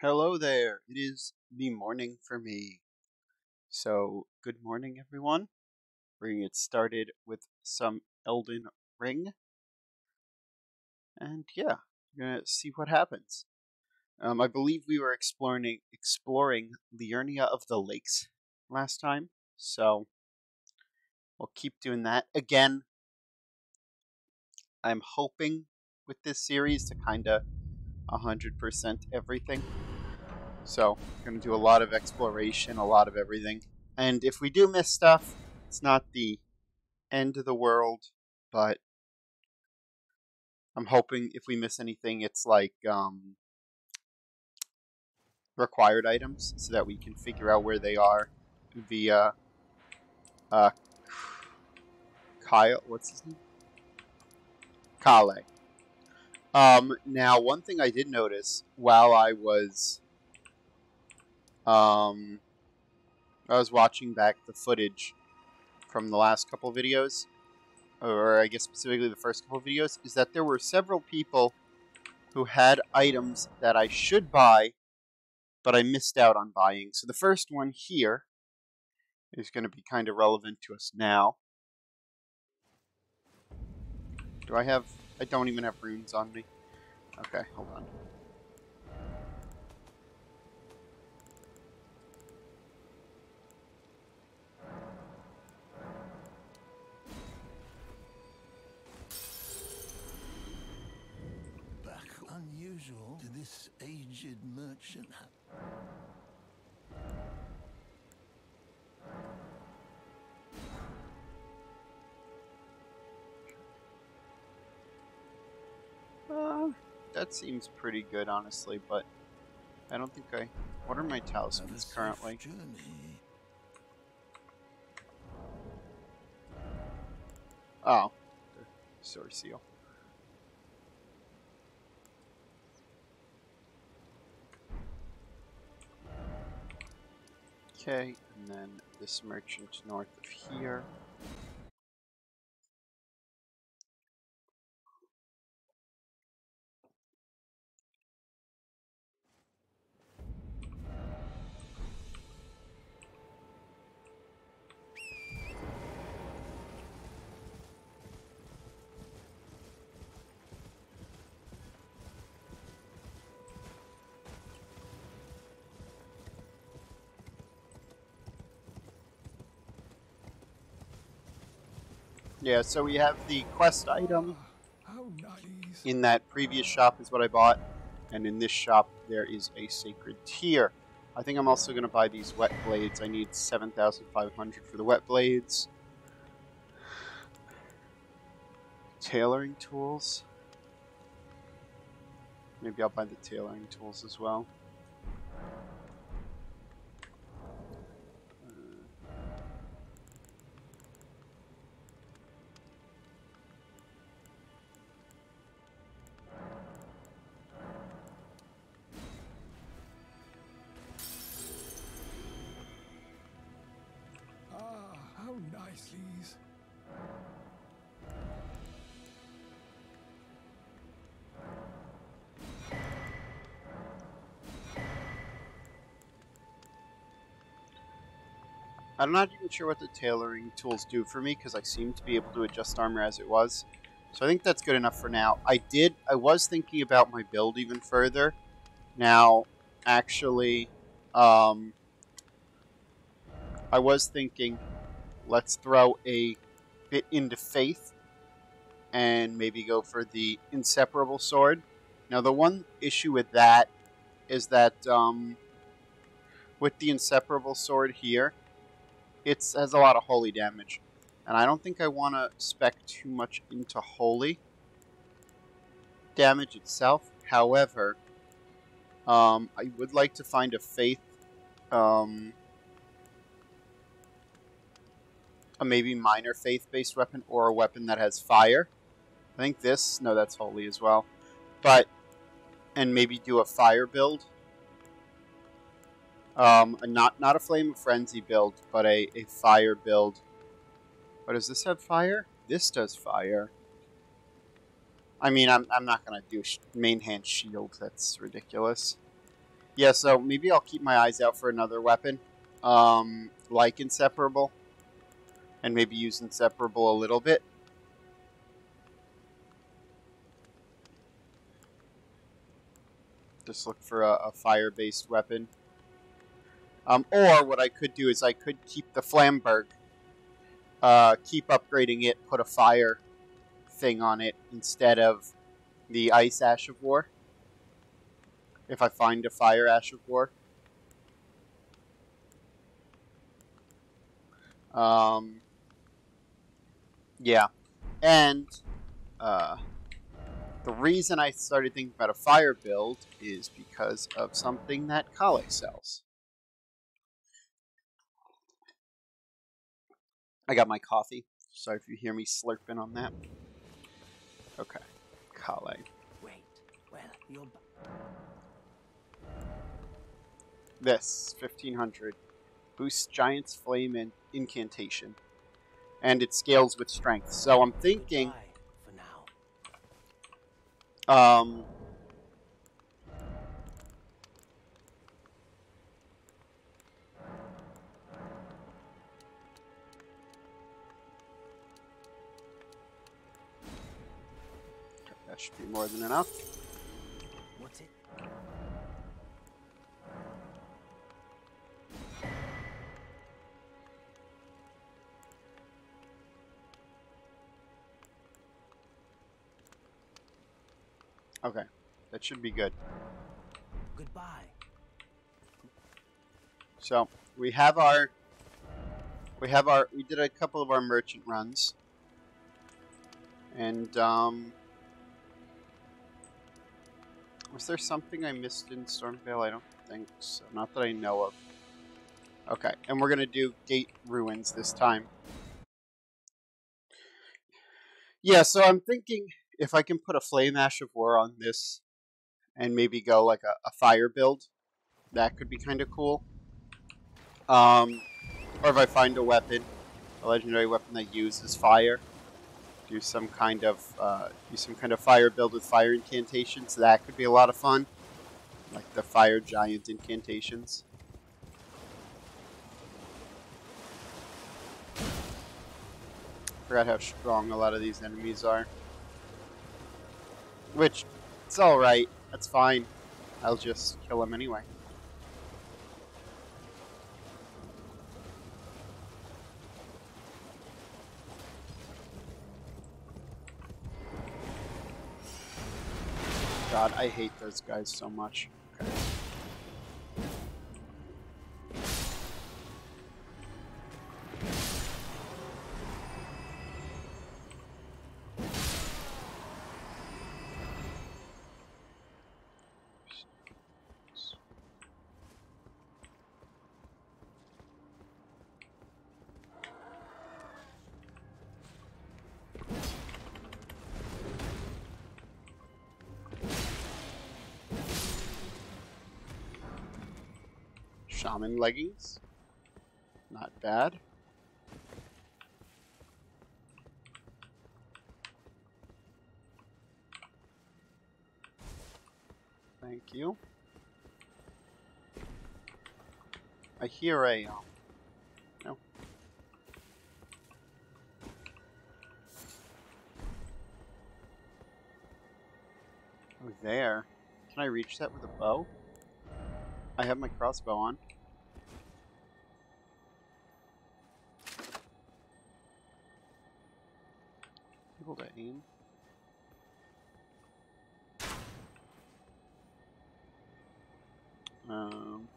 Hello there. It is the morning for me. So, good morning, everyone. We're going to get started with some Elden Ring. And yeah, we're going to see what happens. I believe we were exploring Liurnia of the Lakes last time. So, we'll keep doing that. Again, I'm hoping with this series to kind of 100% everything. So, going to do a lot of exploration, a lot of everything. And if we do miss stuff, it's not the end of the world, but I'm hoping if we miss anything, it's like required items so that we can figure out where they are via Kyle. What's his name? Kale. Now, one thing I did notice while I was watching back the footage from the last couple of videos, or I guess specifically the first couple of videos, is that there were several people who had items that I should buy, but I missed out on buying. So the first one here is going to be kind of relevant to us now. I don't even have runes on me. Okay, hold on. Unusual to this aged merchant. That seems pretty good, honestly, but I don't think I... What are my talismans currently? Oh, the sword seal. Okay, and then this merchant north of here. Yeah, so we have the quest item. How nice. In that previous shop is what I bought, and in this shop there is a sacred tear. I think I'm also going to buy these wet blades. I need 7,500 for the wet blades. Tailoring tools. Maybe I'll buy the tailoring tools as well. How nice these. I'm not even sure what the tailoring tools do for me because I seem to be able to adjust armor as it was. So I think that's good enough for now. I was thinking about my build even further. Now, actually, I was thinking, let's throw a bit into Faith and maybe go for the Inseparable Sword. Now, the one issue with that is that with the Inseparable Sword here, it has a lot of holy damage. And I don't think I want to spec too much into holy damage itself. However, I would like to find a Faith, a maybe minor Faith-based weapon or a weapon that has fire. I think this, no, that's holy as well. But, and maybe do a fire build. Not a Flame of Frenzy build, but a fire build. But does this have fire? This does fire. I mean, I'm not going to do main hand shield. That's ridiculous. Yeah, so maybe I'll keep my eyes out for another weapon, like Inseparable, and maybe use Inseparable a little bit. Just look for a fire-based weapon. Or what I could do is I could keep the Flamberg, keep upgrading it, put a fire thing on it instead of the Ice Ash of War. If I find a Fire Ash of War. Yeah. And the reason I started thinking about a fire build is because of something that Kale sells. I got my coffee. Sorry if you hear me slurping on that. Okay. Kale. Wait. Well, you're... This, 1500. Boosts Giant's Flame and Incantation. And it scales with strength. So I'm thinking... Goodbye for now. That should be more than enough. What's it? Okay. That should be good. Goodbye. So, we did a couple of our merchant runs. And, was there something I missed in Stormvale? I don't think so. Not that I know of. Okay, and we're going to do Gate Ruins this time. Yeah, so I'm thinking if I can put a Flame Ash of War on this and maybe go like a fire build, that could be kind of cool. Or if I find a weapon, a legendary weapon that uses fire, do some kind of fire build with fire incantations. That could be a lot of fun, like the fire giant incantations. Forgot how strong a lot of these enemies are. Which, it's alright. That's fine. I'll just kill them anyway. God, I hate those guys so much. Okay. Shaman leggings. Not bad. Thank you. I hear a, no. Oh, there. Can I reach that with a bow? I have my crossbow on. Able to aim. Um...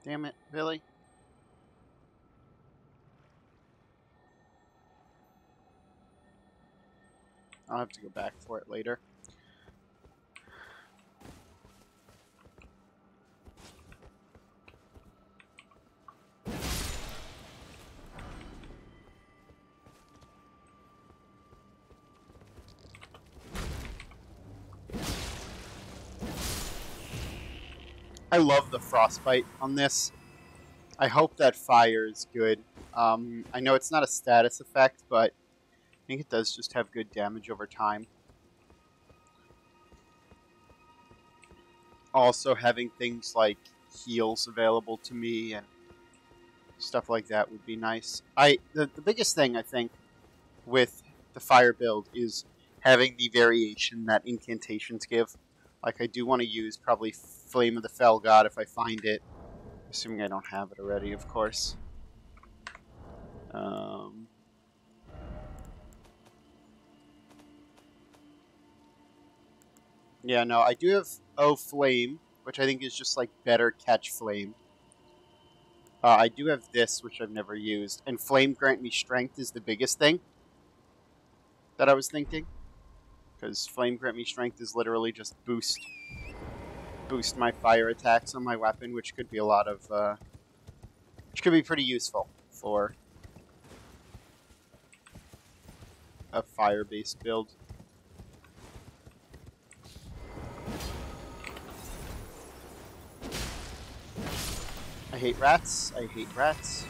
Damn it, really? I'll have to go back for it later. I love the frostbite on this. I hope that fire is good. I know it's not a status effect, but I think it does just have good damage over time. Also, having things like heals available to me and stuff like that would be nice. The biggest thing, I think, with the fire build is having the variation that incantations give. Like, I do want to use probably Flame of the Fell God if I find it. Assuming I don't have it already, of course. Yeah, no, I do have Flame, which I think is just like better catch Flame. I do have this, which I've never used. And Flame grant me strength is the biggest thing that I was thinking. Because Flame grant me strength is literally just boost my fire attacks on my weapon, which could be a lot of, which could be pretty useful for a fire-based build. I hate rats. I hate rats.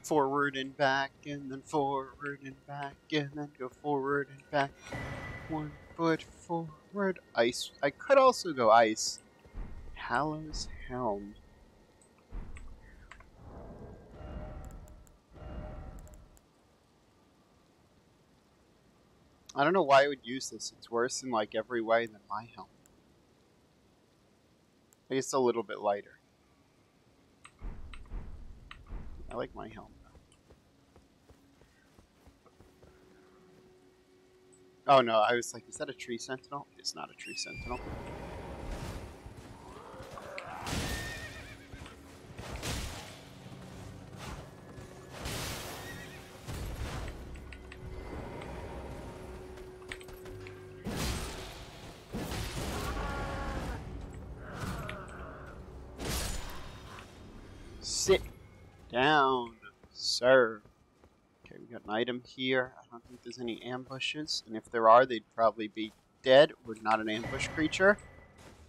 Forward and back, and then forward and back, and then go forward and back. 1 foot forward. Ice. I could also go ice. Hallows Helm. I don't know why I would use this. It's worse in like every way than my helm. I guess it's a little bit lighter. I like my helm though. Oh no, I was like, is that a tree sentinel? It's not a tree sentinel. Sit down, sir. Okay, we got an item here. I don't think there's any ambushes, and if there are, they'd probably be dead or not an ambush creature.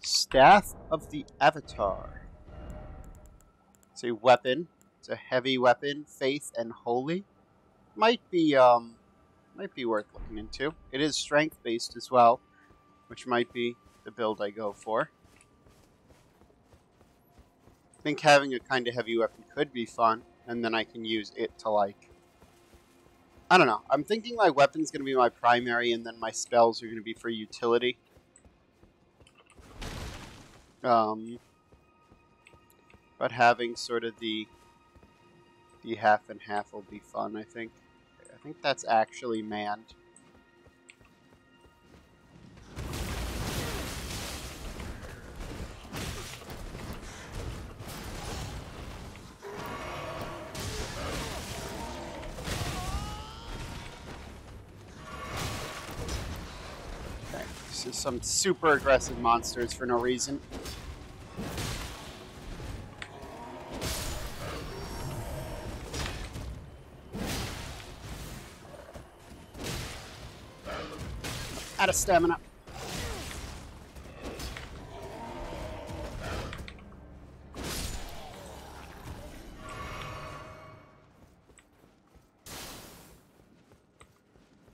Staff of the Avatar. It's a weapon. It's a heavy weapon. Faith and holy. Might be worth looking into. It is strength based as well, which might be the build I go for. I think having a kind of heavy weapon could be fun, and then I can use it to like, I don't know. I'm thinking my weapon's going to be my primary, and then my spells are going to be for utility. But having sort of the half and half will be fun, I think. I think that's actually manned. Okay, this is some super aggressive monsters for no reason. Out of stamina.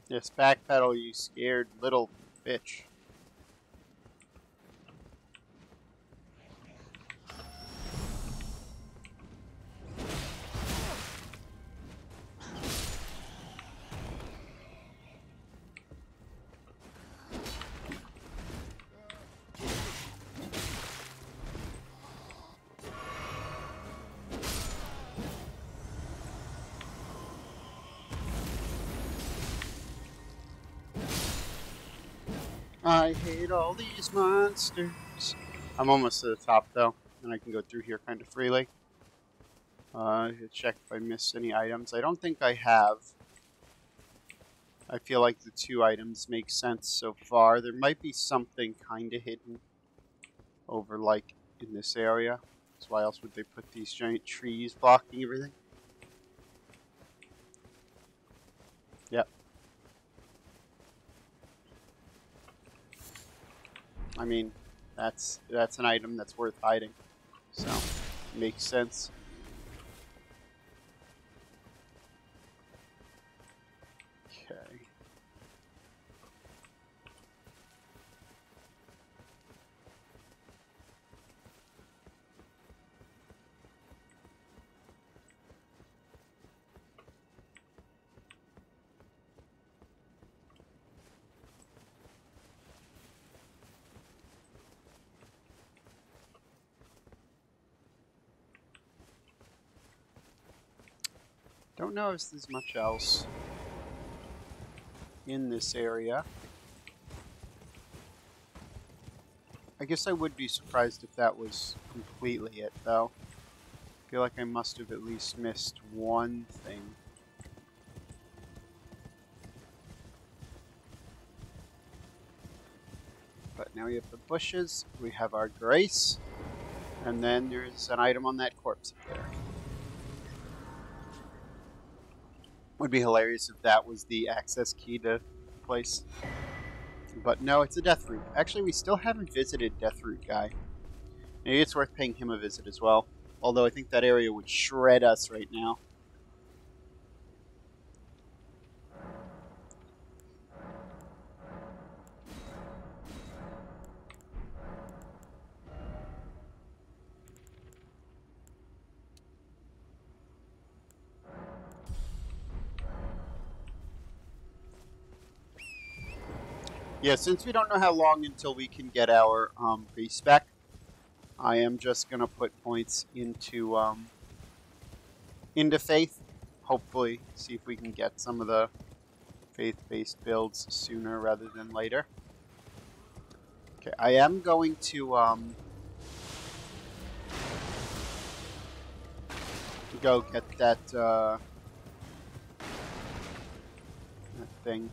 Yes, backpedal, you scared little bitch. I hate all these monsters. I'm almost to the top though, and I can go through here kind of freely. Check if I missed any items. I don't think I have. I feel like the 2 items make sense so far. There might be something kind of hidden over like in this area. So why else would they put these giant trees blocking everything? Yep. I mean, that's an item that's worth hiding. So, makes sense. Okay. Don't know if there's much else in this area. I guess I would be surprised if that was completely it, though. I feel like I must have at least missed one thing. But now we have the bushes, we have our grace, and then there's an item on that corpse up there. Would be hilarious if that was the access key to the place. But no, it's a Deathroot. Actually, we still haven't visited Deathroot guy. Maybe it's worth paying him a visit as well. Although I think that area would shred us right now. Yeah, since we don't know how long until we can get our base back, I am just gonna put points into faith. Hopefully, see if we can get some of the faith-based builds sooner rather than later. Okay, I am going to go get that that thing.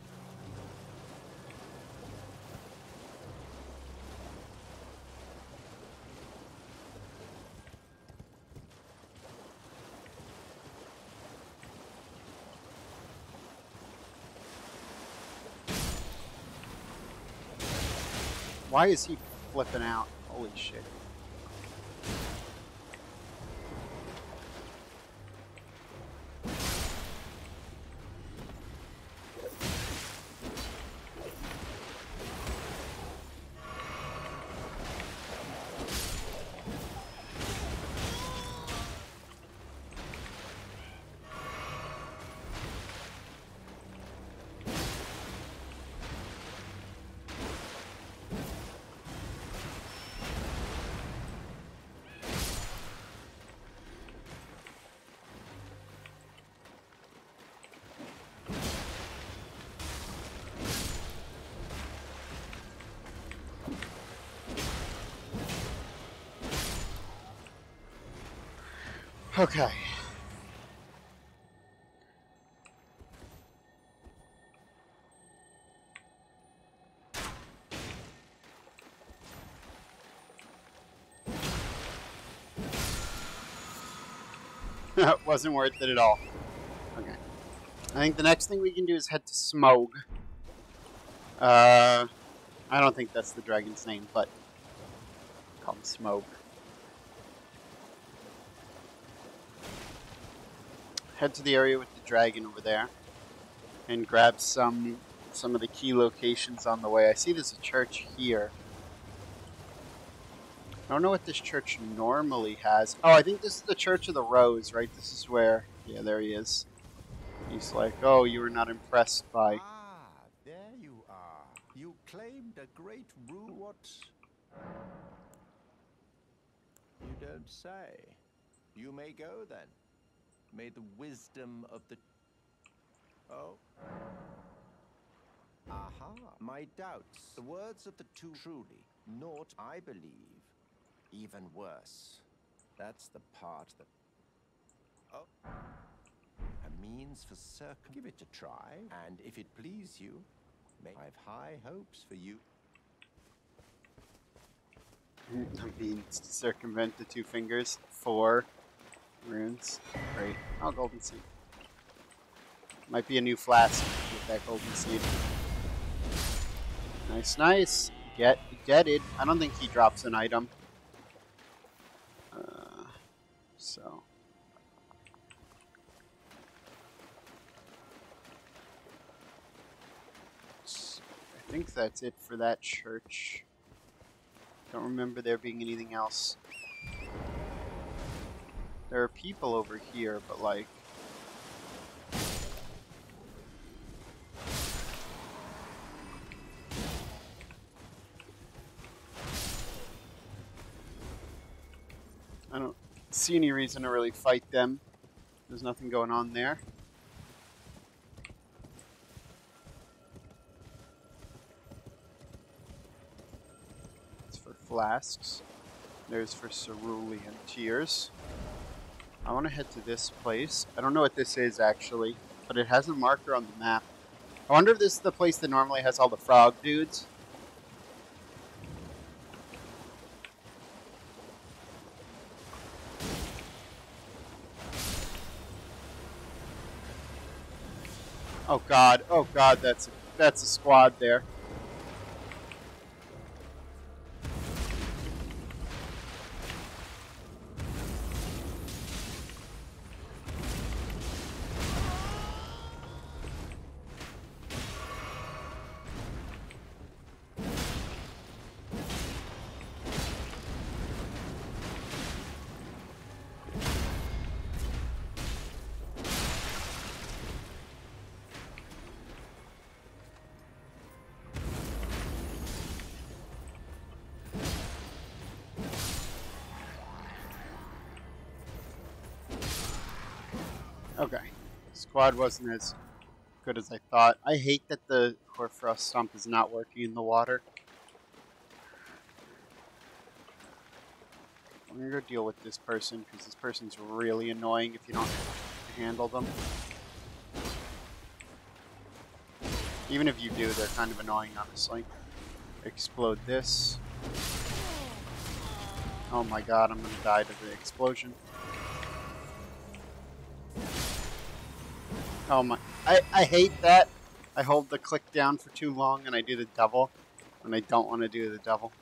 Why is he flipping out? Holy shit. Okay. Wasn't worth it at all. Okay. I think the next thing we can do is head to Smog. I don't think that's the dragon's name, but call him Smog. Head to the area with the dragon over there and grab some of the key locations on the way. I see there's a church here. I don't know what this church normally has. Oh, I think this is the Church of the Rose, right? This is where... Yeah, there he is. He's like, oh, you were not impressed by... Ah, there you are. You claimed a great rule. What? You don't say. You may go then. May the wisdom of the... Oh. Aha, my doubts. The words of the two truly, naught I believe. Even worse. That's the part that... Oh. A means for give it a try, and if it please you, I've high hopes for you. I mean, circumvent the two fingers. 4 runes. Great. Oh, golden seed. Might be a new flask with that golden seed. Nice, nice. getted. I don't think he drops an item. So I think that's it for that church. Don't remember there being anything else. There are people over here, but like... I don't see any reason to really fight them. There's nothing going on there. It's for flasks. There's for cerulean tears. I want to head to this place. I don't know what this is, actually, but it has a marker on the map. I wonder if this is the place that normally has all the frog dudes. Oh god, that's a squad there. Okay. Squad wasn't as good as I thought. I hate that the Hoarfrost Stump is not working in the water. I'm gonna go deal with this person, because this person's really annoying if you don't handle them. Even if you do, they're kind of annoying, honestly. Explode this. Oh my god, I'm gonna die to the explosion. Oh my... I hate that. I hold the click down for too long and I do the double when I don't want to do the double.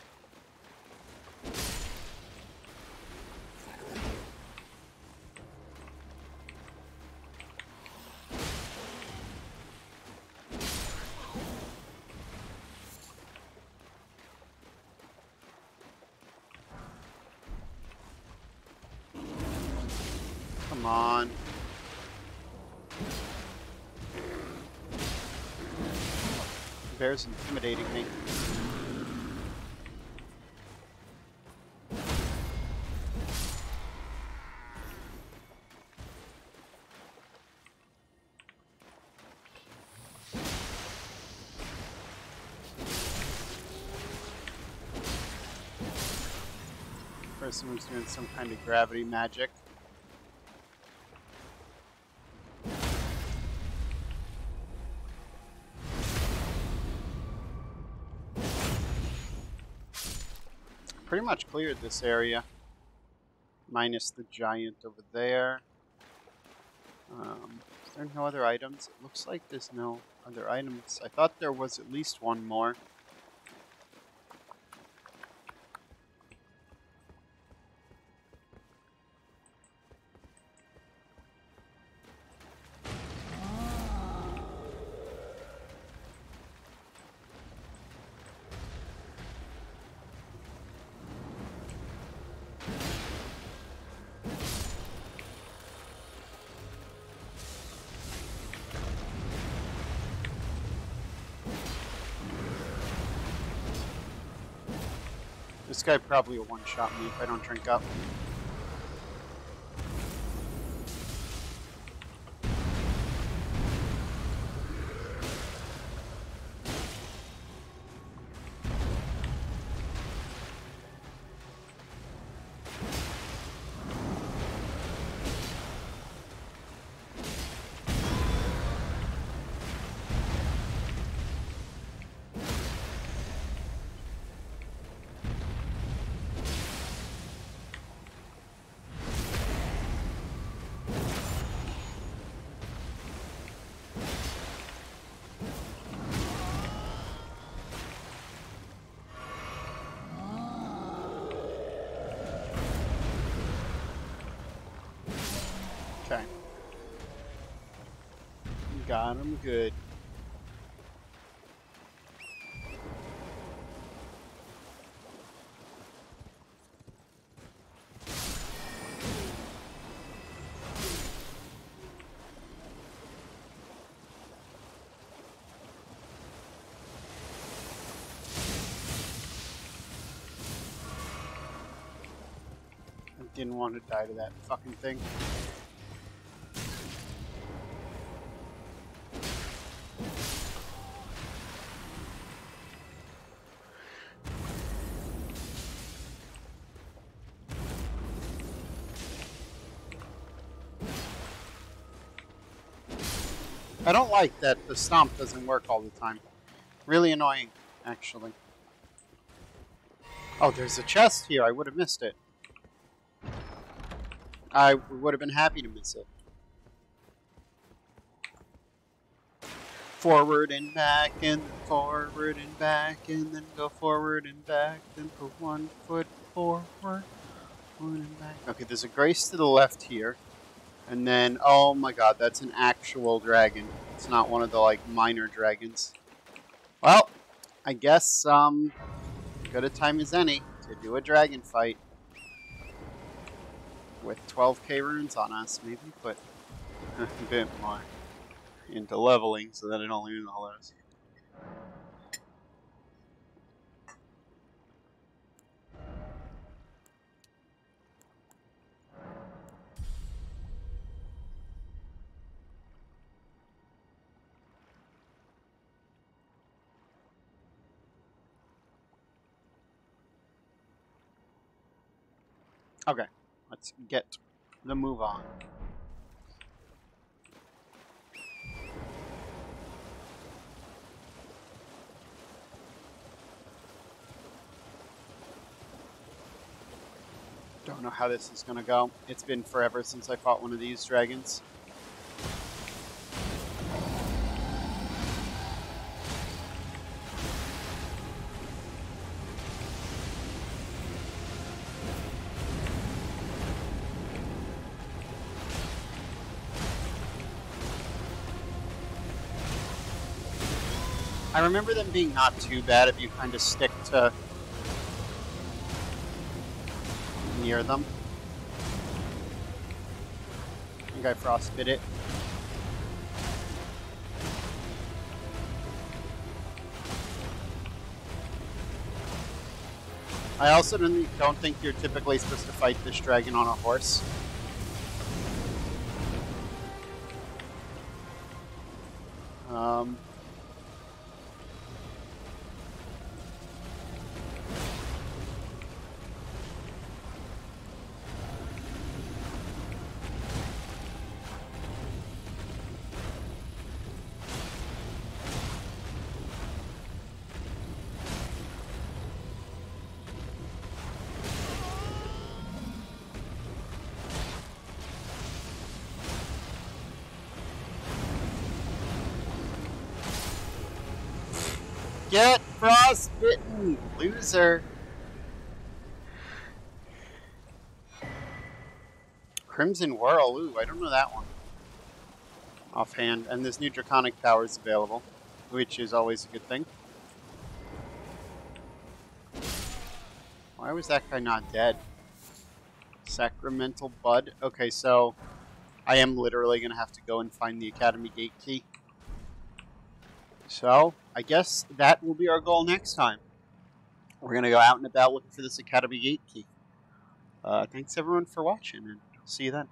Come on. The bear's intimidating me. Person was doing some kind of gravity magic. Pretty much cleared this area, minus the giant over there. Is there no other items? It looks like there's no other items. I thought there was at least one more. This guy probably will one-shot me if I don't drink up. Got him good. I didn't want to die to that fucking thing. I don't like that the stomp doesn't work all the time. Really annoying, actually. Oh, there's a chest here. I would have missed it. I would have been happy to miss it. Forward and back, and then forward and back, and then go forward and back, then put 1 foot forward, forward and back. Okay, there's a grace to the left here. And then, oh my god, that's an actual dragon. It's not one of the, like, minor dragons. Well, I guess, good a time as any to do a dragon fight. With 12k runes on us, maybe put a bit more into leveling so that it only means all those. Okay, let's get the move on. Don't know how this is gonna go. It's been forever since I fought one of these dragons. I remember them being not too bad if you kind of stick to near them. I think I frostbit it. I also don't think you're typically supposed to fight this dragon on a horse. Get frostbitten, loser. Crimson Whirl, ooh, I don't know that one offhand. And this new Draconic Power is available, which is always a good thing. Why was that guy not dead? Sacramental Bud. Okay, so I am literally going to have to go and find the Academy Gate key. So, I guess that will be our goal next time. We're going to go out and about looking for this Academy Gate key. Thanks everyone for watching, and I'll see you then.